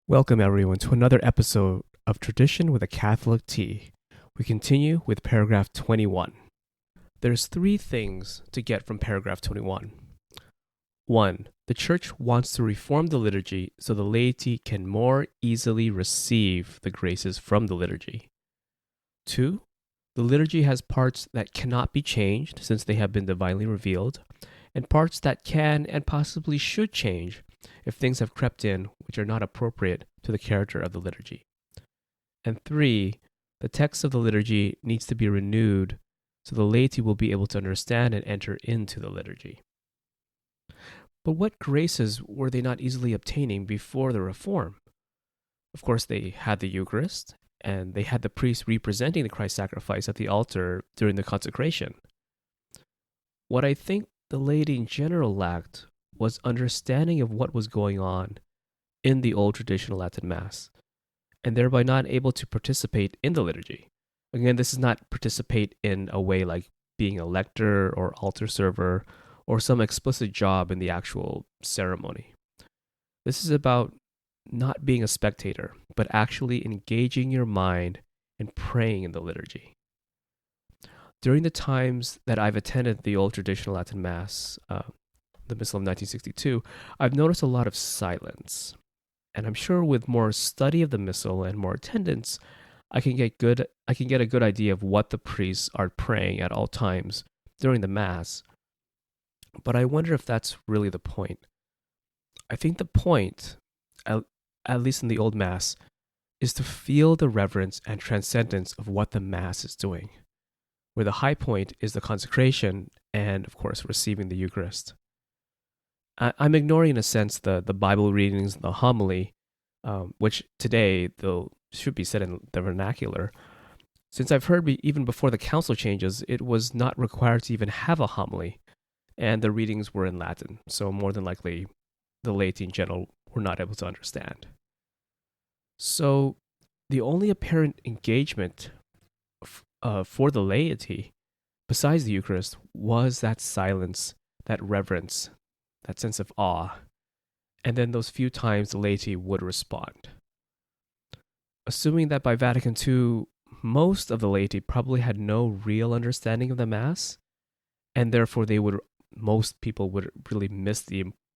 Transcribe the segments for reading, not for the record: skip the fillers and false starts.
Welcome, everyone, to another episode of Tradition with a Catholic T. We continue with paragraph 21. There's three things to get from paragraph 21. 1. The Church wants to reform the liturgy so the laity can more easily receive the graces from the liturgy. 2. The liturgy has parts that cannot be changed since they have been divinely revealed, and parts that can and possibly should change if things have crept in which are not appropriate to the character of the liturgy. And 3, the text of the liturgy needs to be renewed so the laity will be able to understand and enter into the liturgy. But what graces were they not easily obtaining before the Reform? Of course, they had the Eucharist, and they had the priest representing the Christ sacrifice at the altar during the consecration. What I think the laity in general lacked was understanding of what was going on in the old traditional Latin Mass, and thereby not able to participate in the liturgy. Again, this is not participate in a way like being a lector or altar server or some explicit job in the actual ceremony. This is about not being a spectator, but actually engaging your mind and praying in the liturgy. During the times that I've attended the old traditional Latin Mass, the Missal of 1962, I've noticed a lot of silence. And I'm sure with more study of the Missal and more attendance, I can get a good idea of what the priests are praying at all times during the Mass. But I wonder if that's really the point. I think the point, at least in the Old Mass, is to feel the reverence and transcendence of what the Mass is doing, where the high point is the consecration and, of course, receiving the Eucharist. I'm ignoring, in a sense, the Bible readings and the homily, which today should be said in the vernacular. Since I've heard even before the council changes, it was not required to even have a homily, and the readings were in Latin, so more than likely the laity in general were not able to understand. So the only apparent engagement for the laity, besides the Eucharist, was that silence, that reverence, that sense of awe, and then those few times the laity would respond. Assuming that by Vatican II, most of the laity probably had no real understanding of the Mass, and therefore most people would really miss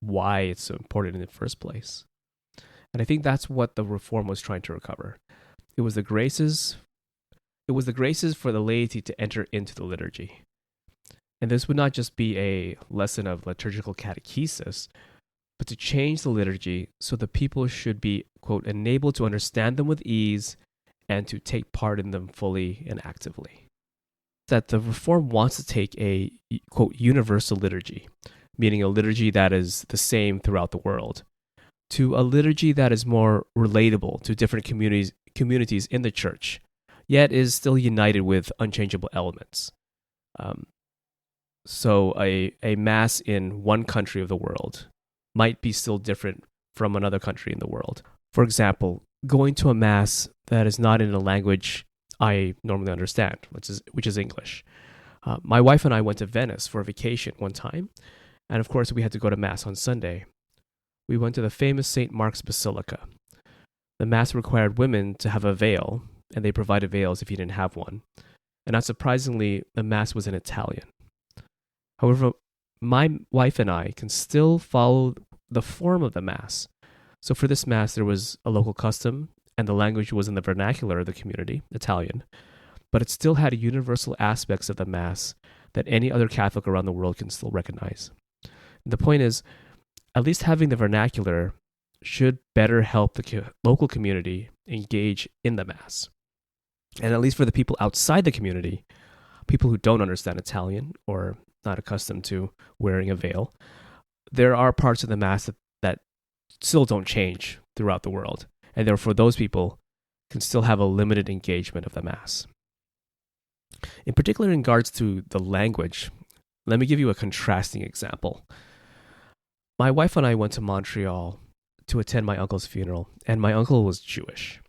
why it's so important in the first place. And I think that's what the Reform was trying to recover. It was the graces for the laity to enter into the liturgy. And this would not just be a lesson of liturgical catechesis, but to change the liturgy so the people should be, quote, enabled to understand them with ease and to take part in them fully and actively. That the Reform wants to take a, quote, universal liturgy, meaning a liturgy that is the same throughout the world, to a liturgy that is more relatable to different communities in the Church, yet is still united with unchangeable elements. So a Mass in one country of the world might be still different from another country in the world. For example, going to a Mass that is not in a language I normally understand, which is English. My wife and I went to Venice for a vacation one time, and of course we had to go to Mass on Sunday. We went to the famous St. Mark's Basilica. The Mass required women to have a veil, and they provided veils if you didn't have one. And not surprisingly, the Mass was in Italian. However, my wife and I can still follow the form of the Mass. So for this Mass, there was a local custom, and the language was in the vernacular of the community, Italian. But it still had universal aspects of the Mass that any other Catholic around the world can still recognize. And the point is, at least having the vernacular should better help the local community engage in the Mass. And at least for the people outside the community, people who don't understand Italian or not accustomed to wearing a veil, there are parts of the Mass that still don't change throughout the world. And therefore, those people can still have a limited engagement of the Mass. In particular, in regards to the language, let me give you a contrasting example. My wife and I went to Montreal to attend my uncle's funeral, and my uncle was Jewish.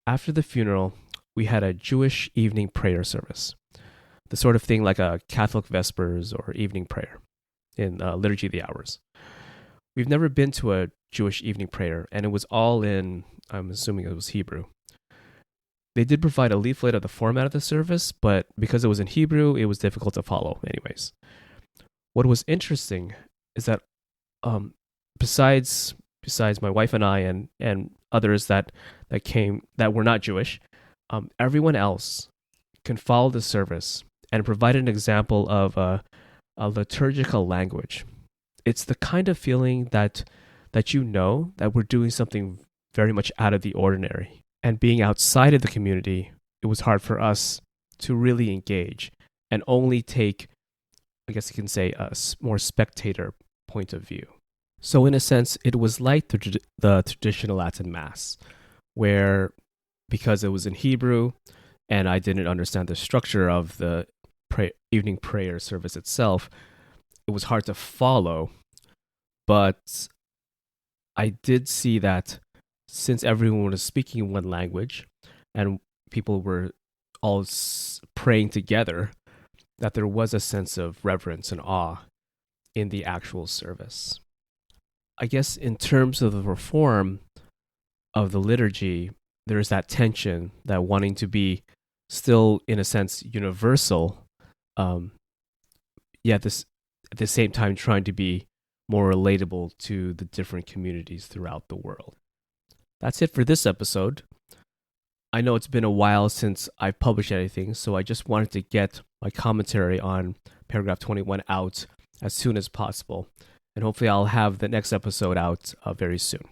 After the funeral, we had a Jewish evening prayer service, the sort of thing like a Catholic Vespers or evening prayer in Liturgy of the Hours. We've never been to a Jewish evening prayer, and it was all in, I'm assuming it was Hebrew. They did provide a leaflet of the format of the service, but because it was in Hebrew, it was difficult to follow anyways. What was interesting is that besides my wife and I and others that came that were not Jewish, everyone else can follow the service and provide an example of a liturgical language. It's the kind of feeling that you know that we're doing something very much out of the ordinary. And being outside of the community, it was hard for us to really engage and only take, I guess you can say, a more spectator point of view. So in a sense, it was like the traditional Latin Mass, where because it was in Hebrew and I didn't understand the structure of the evening prayer service itself, it was hard to follow. But I did see that since everyone was speaking one language and people were all praying together, that there was a sense of reverence and awe in the actual service. I guess in terms of the reform of the liturgy, there is that tension, that wanting to be still, in a sense, universal, yet at the same time trying to be more relatable to the different communities throughout the world. That's it for this episode. I know it's been a while since I've published anything, so I just wanted to get my commentary on paragraph 21 out as soon as possible. And hopefully I'll have the next episode out very soon.